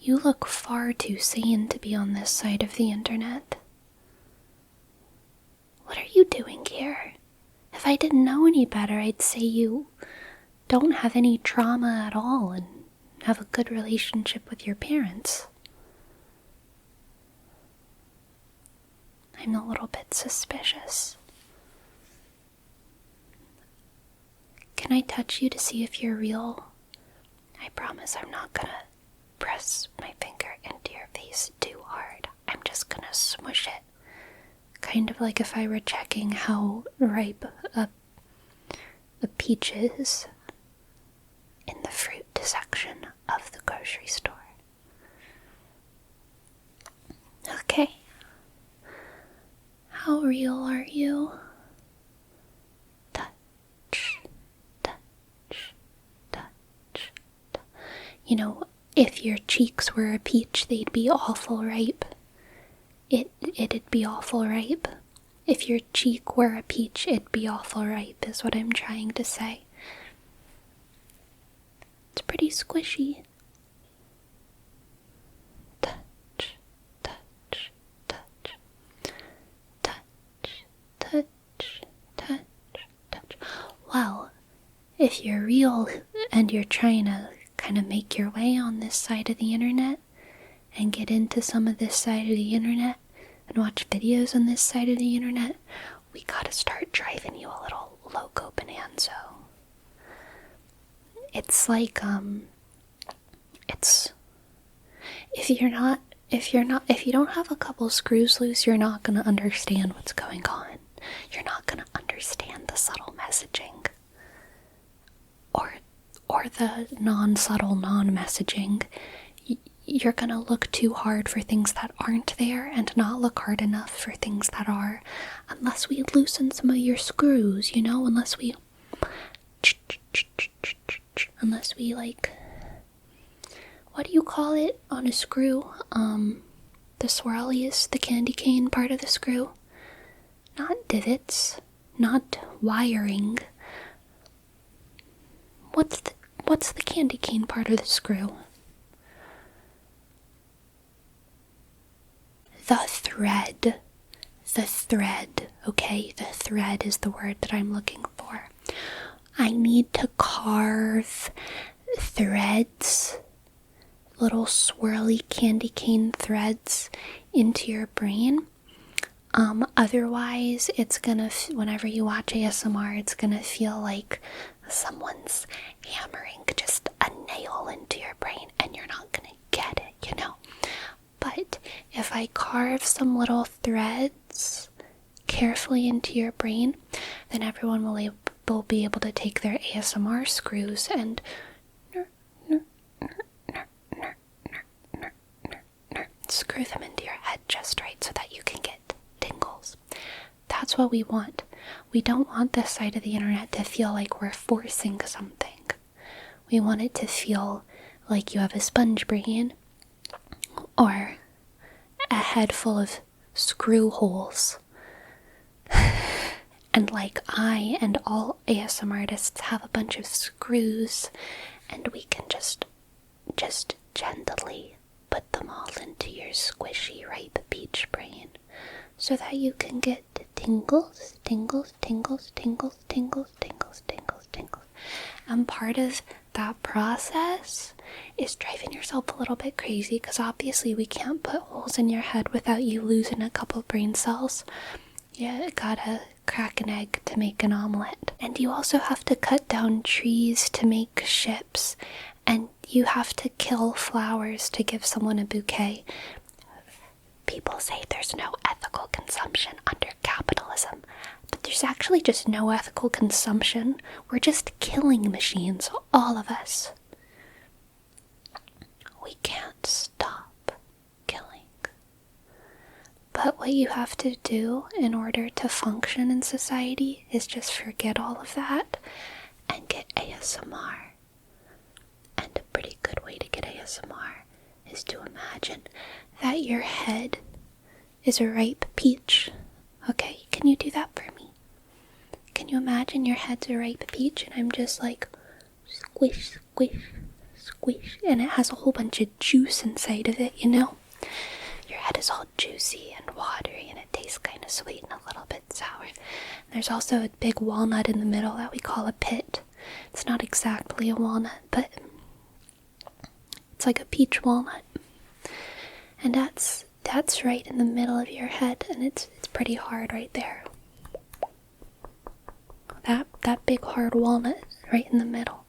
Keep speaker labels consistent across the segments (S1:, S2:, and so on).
S1: You look far too sane to be on this side of the internet. What are you doing here? If I didn't know any better, I'd say you don't have any trauma at all and have a good relationship with your parents. I'm a little bit suspicious. Can I touch you to see if you're real? I promise I'm not gonna press my finger into your face too hard. I'm just gonna smush it. Kind of like if I were checking how ripe a peach is in the fruit section of the grocery store. Okay. How real are you? Touch, touch, touch, touch. You know, if your cheeks were a peach, they'd be awful ripe. It'd be awful ripe. If your cheek were a peach, it'd be awful ripe, is what I'm trying to say. It's pretty squishy. Touch, touch, touch. Touch, touch, touch, touch. Well, if you're real and you're trying to kind of make your way on this side of the internet and get into some of this side of the internet and watch videos on this side of the internet, we gotta start driving you a little loco bonanzo. It's like, if you don't have a couple screws loose, you're not gonna understand what's going on. You're not gonna understand the subtle messaging. Or the non-subtle non-messaging. You're gonna look too hard for things that aren't there and not look hard enough for things that are. Unless we loosen some of your screws, you know? Unless we like, what do you call it on a screw? The swirlies, the candy cane part of the screw. Not divots, not wiring. What's the candy cane part of the screw? The thread. The thread, okay? The thread is the word that I'm looking for. I need to carve threads, little swirly candy cane threads, into your brain. Otherwise, it's gonna, whenever you watch ASMR, it's gonna feel like someone's hammering just a nail into your brain and you're not gonna get it, you know? But if I carve some little threads carefully into your brain, then everyone will be able to take their ASMR screws and screw them into your head just right so that you can get tingles. That's what we want. We don't want this side of the internet to feel like we're forcing something. We want it to feel like you have a sponge brain or a head full of screw holes. And like I and all ASMR artists have a bunch of screws, and we can just gently put them all into your squishy ripe peach brain so that you can get tingles, tingles, tingles, tingles, tingles, tingles, tingles, tingles. And part of that process is driving yourself a little bit crazy, because obviously we can't put holes in your head without you losing a couple brain cells. You gotta crack an egg to make an omelet. And you also have to cut down trees to make ships. And you have to kill flowers to give someone a bouquet. People say there's no ethical consumption under capitalism, but there's actually just no ethical consumption. We're just killing machines, all of us. We can't stop killing. But what you have to do in order to function in society is just forget all of that and get ASMR. And a pretty good way to get ASMR is to imagine that your head is a ripe peach. Okay, can you do that for me? Can you imagine your head's a ripe peach and I'm just like squish, squish, squish, and it has a whole bunch of juice inside of it, you know? Your head is all juicy and watery, and it tastes kind of sweet and a little bit sour. There's also a big walnut in the middle that we call a pit. It's not exactly a walnut, but it's like a peach walnut. And that's right in the middle of your head, and it's pretty hard right there. That big hard walnut right in the middle.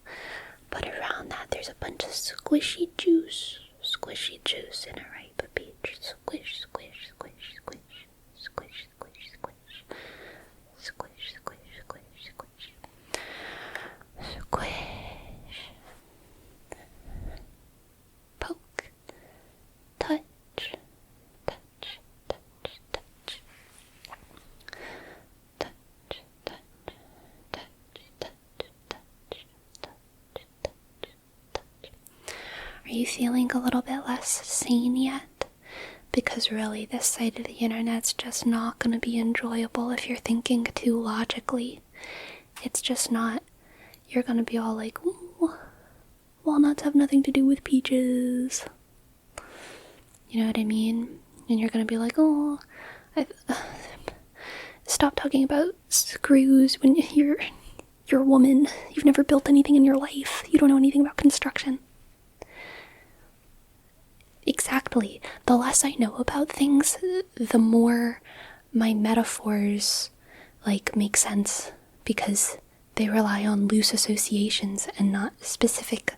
S1: But around that there's a bunch of squishy juice in a ripe peach. Squish, squish, squish, squish, squish, squish, squish, squish, squish, squish, squish, squish. Poke, touch, touch, touch, touch, touch, touch, touch. Are you feeling a little bit less sane yet? Because really, this side of the internet's just not going to be enjoyable if you're thinking too logically. It's just not. You're going to be all like, ooh, walnuts have nothing to do with peaches. You know what I mean? And you're going to be like, oh, stop talking about screws when you're a woman. You've never built anything in your life. You don't know anything about construction. Exactly. The less I know about things, the more my metaphors make sense, because they rely on loose associations and not specifics.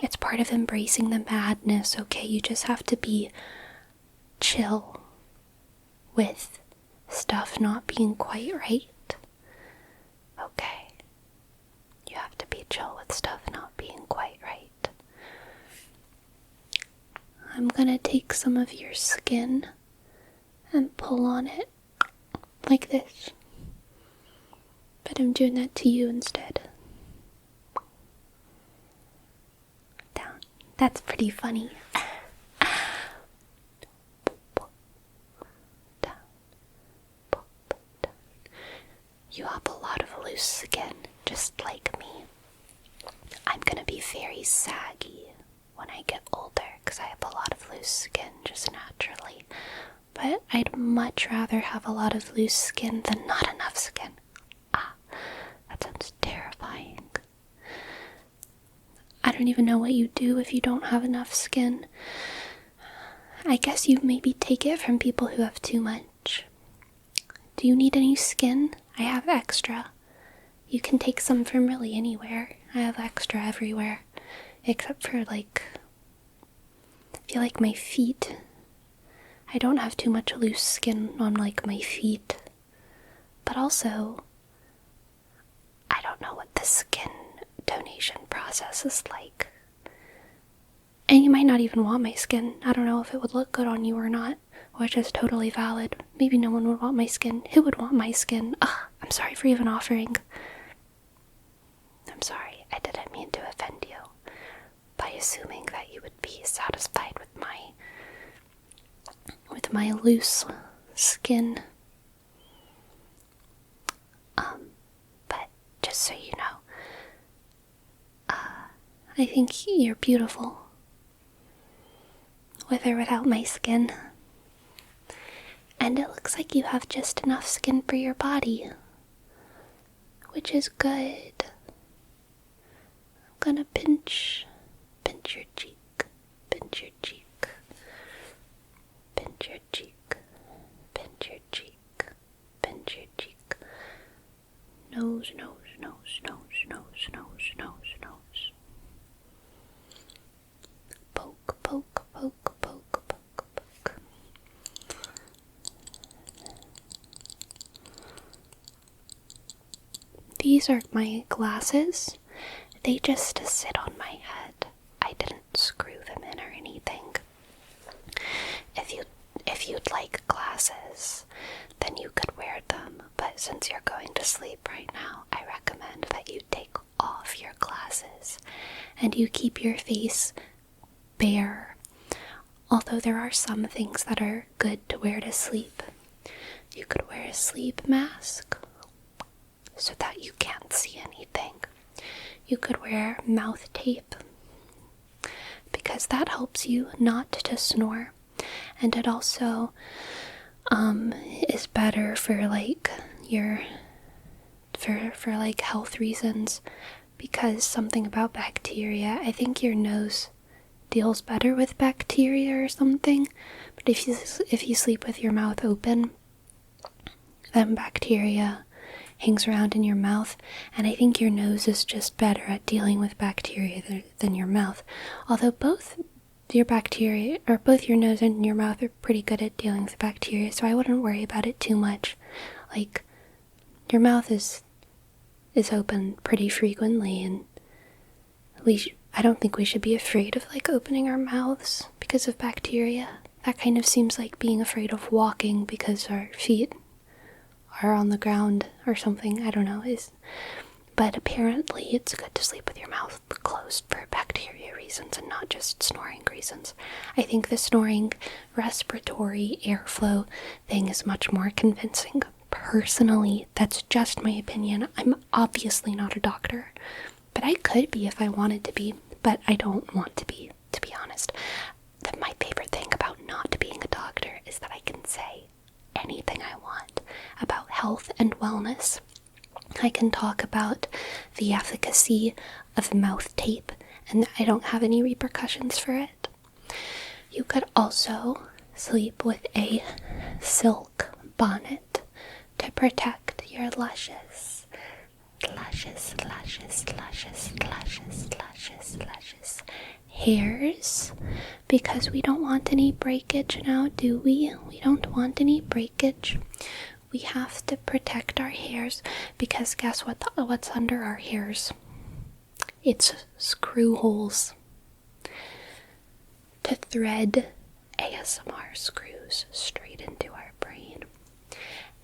S1: It's part of embracing the madness, okay? You just have to be chill with stuff not being quite right. Okay. You have to be chill with stuff not being quite right. I'm gonna take some of your skin and pull on it like this. But I'm doing that to you instead. Down. That's pretty funny. Down. You have a lot of loose skin, just like me. I'm gonna be very saggy when I get older, because I have a lot of loose skin just naturally. But I'd much rather have a lot of loose skin than not enough skin. That sounds terrifying. I don't even know what you do if you don't have enough skin. I guess you maybe take it from people who have too much. Do you need any skin? I have extra. You can take some from really anywhere. I have extra everywhere. Except for I feel like my feet. I don't have too much loose skin on my feet. But also, I don't know what the skin donation process is like. And you might not even want my skin. I don't know if it would look good on you or not, which is totally valid. Maybe no one would want my skin. Who would want my skin? I'm sorry for even offering. I'm sorry, I didn't mean to offend you by assuming that you would be satisfied with my loose skin. But just so you know, I think you're beautiful, with or without my skin. And it looks like you have just enough skin for your body, which is good. I'm gonna pinch your cheek, pinch your cheek, pinch your cheek, pinch your cheek, pinch your cheek. Nose, nose, nose, nose, nose, nose, nose, nose. Poke, poke, poke, poke, poke, poke. These are my glasses. They just sit on my head. I didn't screw them in or anything. If you'd like glasses, then you could wear them. But since you're going to sleep right now, I recommend that you take off your glasses and you keep your face bare. Although there are some things that are good to wear to sleep. You could wear a sleep mask so that you can't see anything. you could wear mouth tape, because that helps you not to snore. And it also is better for like for like health reasons, because something about bacteria, I think your nose deals better with bacteria or something. But if you sleep with your mouth open, then bacteria hangs around in your mouth, and I think your nose is just better at dealing with bacteria than your mouth. Although both your nose and your mouth are pretty good at dealing with bacteria, so I wouldn't worry about it too much. Like, your mouth is open pretty frequently, and I don't think we should be afraid of like opening our mouths because of bacteria. That kind of seems like being afraid of walking because our feet are on the ground or something. I don't know. But apparently it's good to sleep with your mouth closed for bacteria reasons and not just snoring reasons. I think the snoring respiratory airflow thing is much more convincing. Personally, that's just my opinion. I'm obviously not a doctor, but I could be if I wanted to be, but I don't want to be honest. My favorite thing about not being a doctor is that I can say anything I want about health and wellness. I can talk about the efficacy of mouth tape, and I don't have any repercussions for it. You could also sleep with a silk bonnet to protect your luscious hairs, because we don't want any breakage now, do we? We don't want any breakage. We have to protect our hairs, because guess what's under our hairs? It's screw holes to thread ASMR screws straight into our brain.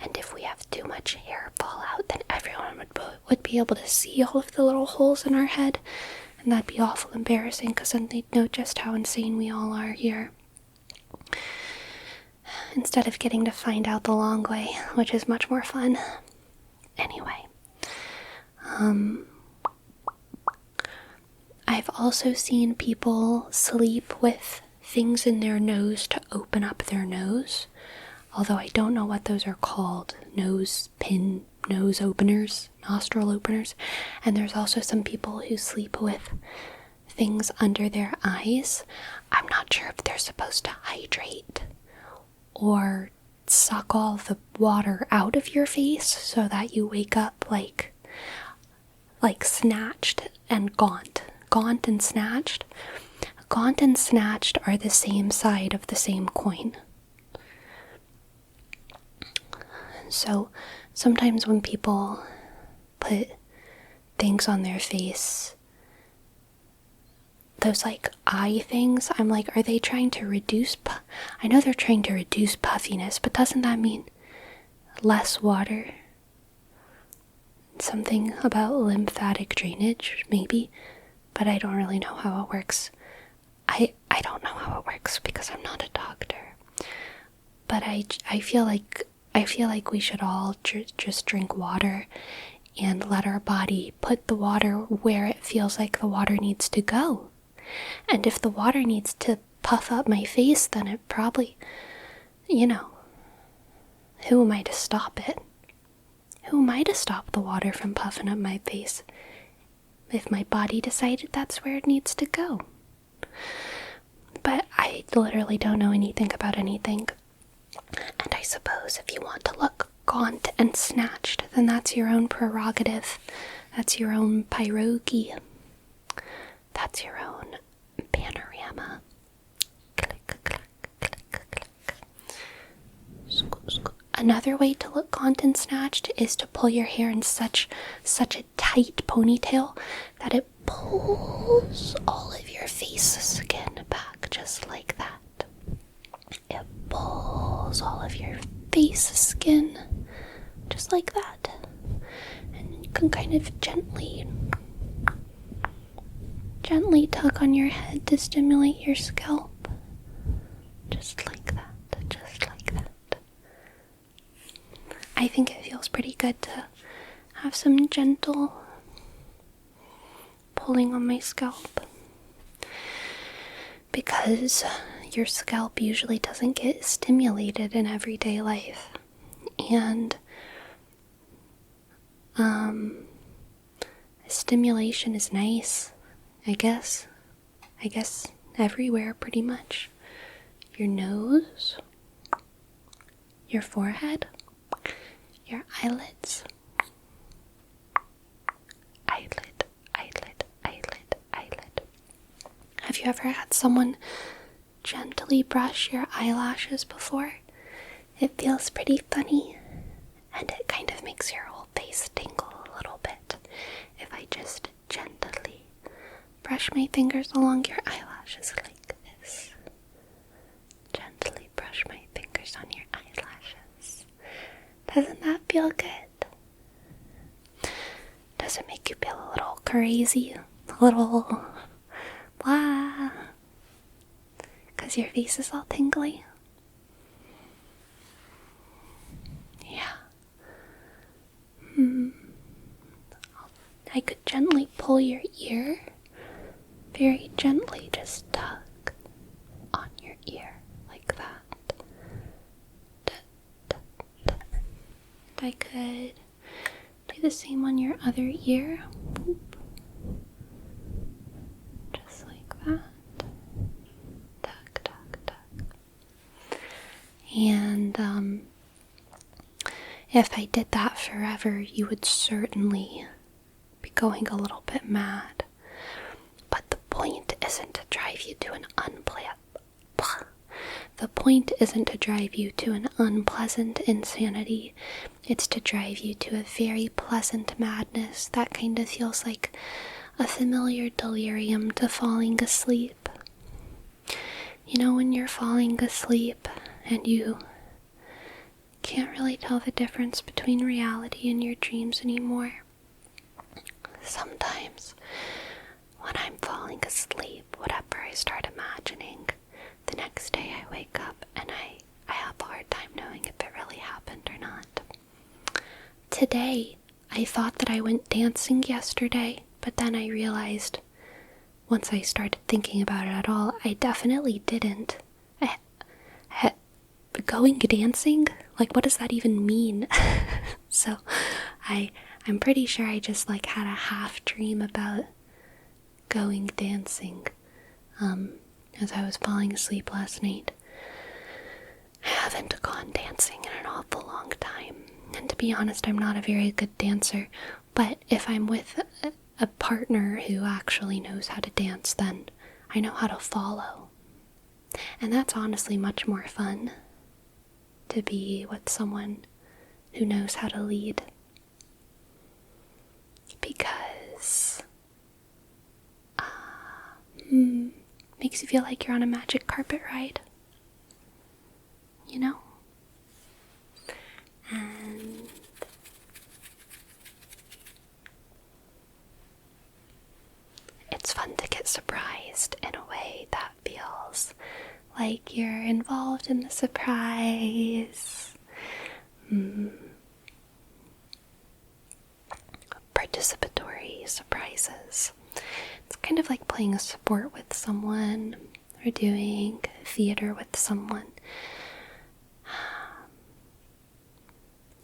S1: And if we have too much hair fall out, then everyone would be able to see all of the little holes in our head, and that'd be awful embarrassing, because then they'd know just how insane we all are here, instead of getting to find out the long way, which is much more fun. Anyway, I've also seen people sleep with things in their nose to open up their nose, although I don't know what those are called. Nose openers, nostril openers. And there's also some people who sleep with things under their eyes. I'm not sure if they're supposed to hydrate or suck all the water out of your face so that you wake up like snatched and gaunt and snatched. Gaunt and snatched are the same side of the same coin. So sometimes when people put things on their face, those like eye things, I'm like, are they trying to reduce I know they're trying to reduce puffiness, but doesn't that mean less water? Something about lymphatic drainage, maybe, but I don't really know how it works. I don't know how it works because I'm not a doctor. But I feel like we should all just drink water and let our body put the water where it feels like the water needs to go. And if the water needs to puff up my face, then it probably, who am I to stop it? Who am I to stop the water from puffing up my face if my body decided that's where it needs to go? But I literally don't know anything about anything. And I suppose if you want to look gaunt and snatched, then that's your own prerogative. That's your own pierogi. That's your own panorama. Click, click, click, click. Another way to look gaunt and snatched is to pull your hair in such a tight ponytail that it pulls all of your face skin back, just like that. It pulls all of your face skin, just like that. And you can kind of gently tug on your head to stimulate your scalp. Just like that, just like that. I think it feels pretty good to have some gentle pulling on my scalp because your scalp usually doesn't get stimulated in everyday life. And stimulation is nice, I guess everywhere pretty much. Your nose, your forehead, your eyelids, eyelid. Have you ever had someone gently brush your eyelashes before? It feels pretty funny, and it kind of makes your whole face tingle a little bit if I just gently brush my fingers along your eyelashes like this. Gently brush my fingers on your eyelashes. Doesn't that feel good? Does it make you feel a little crazy? A little blah? Because your face is all tingly? Yeah. I could gently pull your ear. Very gently, just tug on your ear like that. I could do the same on your other ear. Boop. Just like that. Tug, tug, tug. And if I did that forever, you would certainly be going a little bit mad. But the point isn't to drive you to an unpleasant insanity. It's to drive you to a very pleasant madness that kind of feels like a familiar delirium to falling asleep. You know, when you're falling asleep and you can't really tell the difference between reality and your dreams anymore. Sometimes when I'm falling asleep, whatever I start imagining, the next day I wake up and I have a hard time knowing if it really happened or not. Today, I thought that I went dancing yesterday, but then I realized, once I started thinking about it at all, I definitely didn't. Going dancing? Like, what does that even mean? So, I'm pretty sure I just, had a half dream about going dancing, as I was falling asleep last night. I haven't gone dancing in an awful long time, and to be honest, I'm not a very good dancer, but if I'm with a partner who actually knows how to dance, then I know how to follow. And that's honestly much more fun, to be with someone who knows how to lead. Because makes you feel like you're on a magic carpet ride, you know? And it's fun to get surprised in a way that feels like you're involved in the surprise. Participatory surprises. It's kind of like playing a sport with someone or doing theater with someone.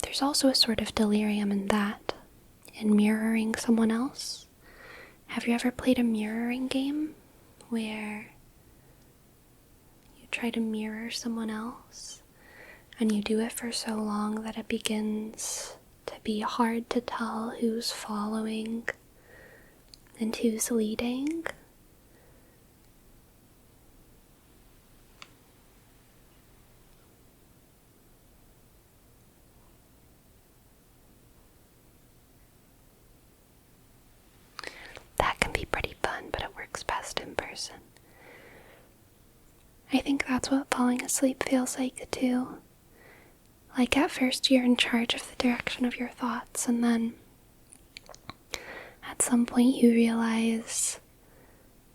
S1: There's also a sort of delirium in that, in mirroring someone else. Have you ever played a mirroring game where you try to mirror someone else and you do it for so long that it begins to be hard to tell who's following and who's leading? That can be pretty fun, but it works best in person. I think that's what falling asleep feels like too. Like at first you're in charge of the direction of your thoughts, and then at some point you realize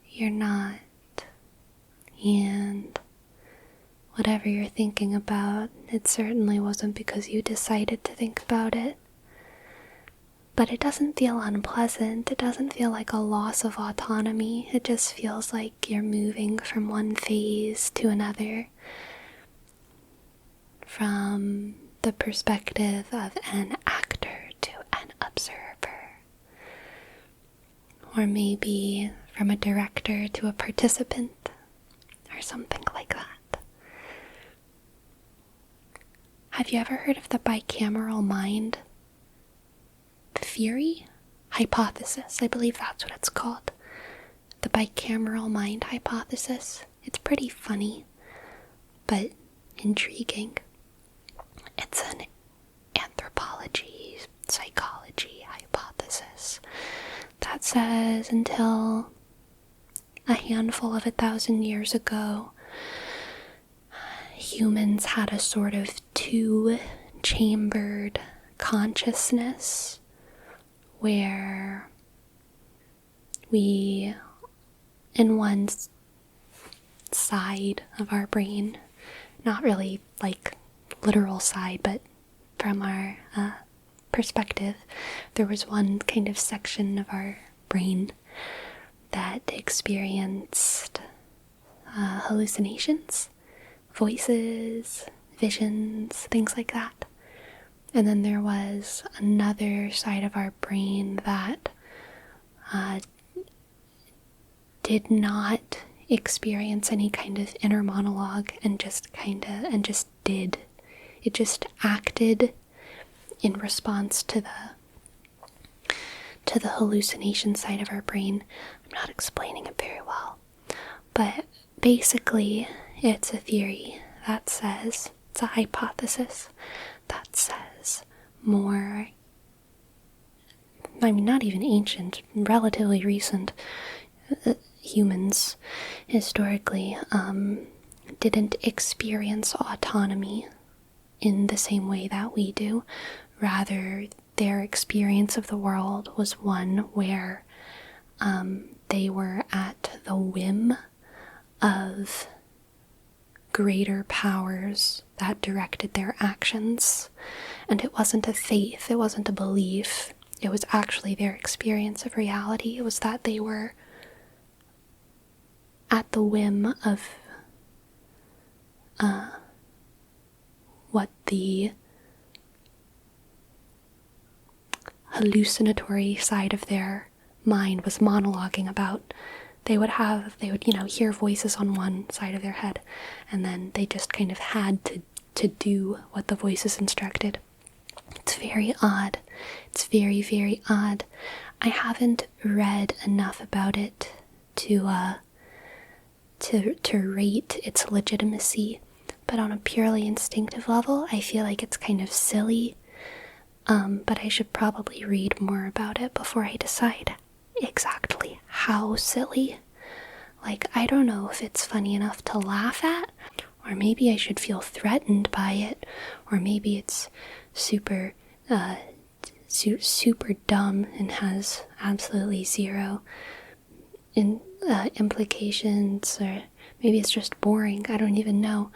S1: you're not. And whatever you're thinking about, it certainly wasn't because you decided to think about it. but it doesn't feel unpleasant. It doesn't feel like a loss of autonomy. It just feels like you're moving from one phase to another, from the perspective of an actor to an observer, or maybe from a director to a participant, or something like that. Have you ever heard of the bicameral mind theory? Hypothesis, I believe that's what it's called. The bicameral mind hypothesis. It's pretty funny, but intriguing. It's an anthropology, psychology hypothesis that says until a handful of 1,000 years ago, humans had a sort of two-chambered consciousness where we, in one side of our brain, not really like literal side, but from our perspective, there was one kind of section of our brain that experienced hallucinations, voices, visions, things like that. And then there was another side of our brain that did not experience any kind of inner monologue and just did. It just acted in response to the hallucination side of our brain. I'm not explaining it very well, but basically it's a theory that says, it's a hypothesis that says more, not even ancient, relatively recent humans historically didn't experience autonomy in the same way that we do. Rather, their experience of the world was one where they were at the whim of greater powers that directed their actions. And it wasn't a faith, it wasn't a belief, it was actually their experience of reality. It was that they were at the whim of what the hallucinatory side of their mind was monologuing about. They would hear voices on one side of their head, and then they just kind of had to do what the voices instructed. It's very odd. It's very, very odd. I haven't read enough about it to rate its legitimacy, but on a purely instinctive level, I feel like it's kind of silly. But I should probably read more about it before I decide exactly how silly. Like, I don't know if it's funny enough to laugh at, or maybe I should feel threatened by it, or maybe it's super dumb and has absolutely zero implications, or maybe it's just boring. I don't even know.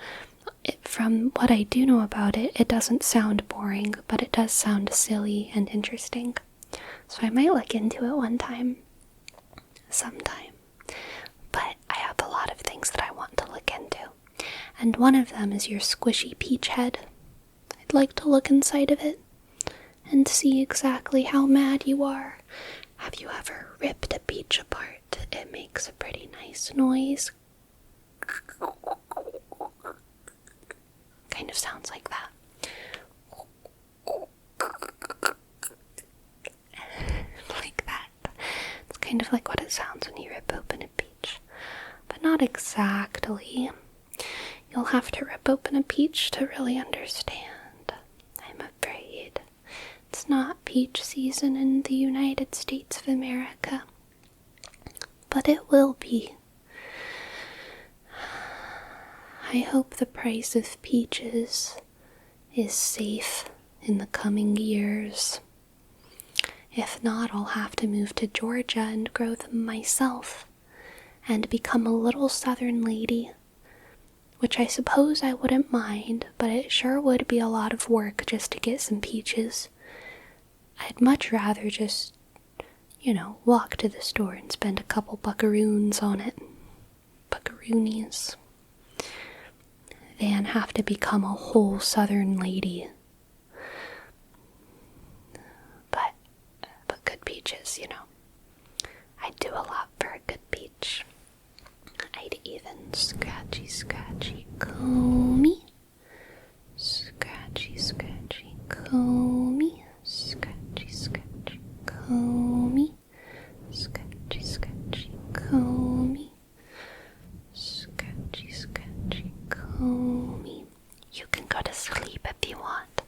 S1: From what I do know about it, it doesn't sound boring, but it does sound silly and interesting. So I might look into it sometime. But I have a lot of things that I want to look into. And one of them is your squishy peach head. I'd like to look inside of it and see exactly how mad you are. Have you ever ripped a peach apart? It makes a pretty nice noise. Kind of sounds like that. Like that. It's kind of like what it sounds when you rip open a peach. But not exactly. You'll have to rip open a peach to really understand. I'm afraid. It's not peach season in the United States of America. But it will be. I hope the price of peaches is safe in the coming years. If not, I'll have to move to Georgia and grow them myself and become a little southern lady, which I suppose I wouldn't mind, but it sure would be a lot of work just to get some peaches. I'd much rather just, walk to the store and spend a couple buckaroons on it. Buckaroonies. Than have to become a whole southern lady. But good peaches, I'd do a lot for a good peach. I'd even scratchy, comb me. Scratchy, comb me. Scratchy, comb me. Scratchy, comb me. Scratchy, comb me. You can go to sleep if you want.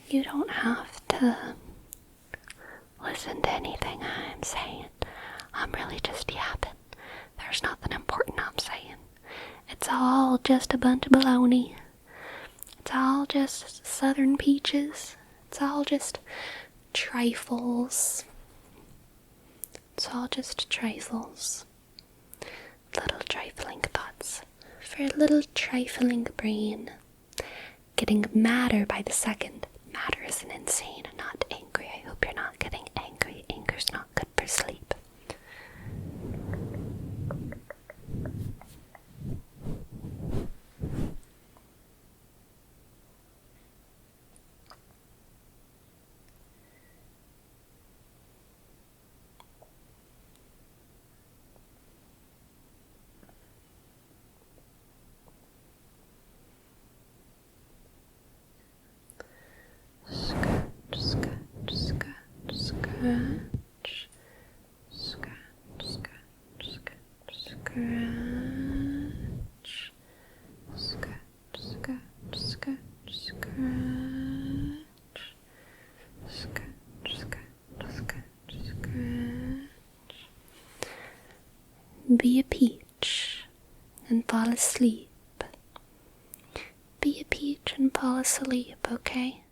S1: You don't have to listen to anything I'm saying. I'm really just yapping. There's nothing important I'm saying. It's all just a bunch of baloney. It's all just southern peaches. It's all just trifles. It's all just trifles. Little trifling thoughts for a little trifling brain. Getting madder by the second. Madder isn't insane and not angry. I hope you're not getting angry. Anger's not good for sleep. Be a peach and fall asleep. Be a peach and fall asleep, okay?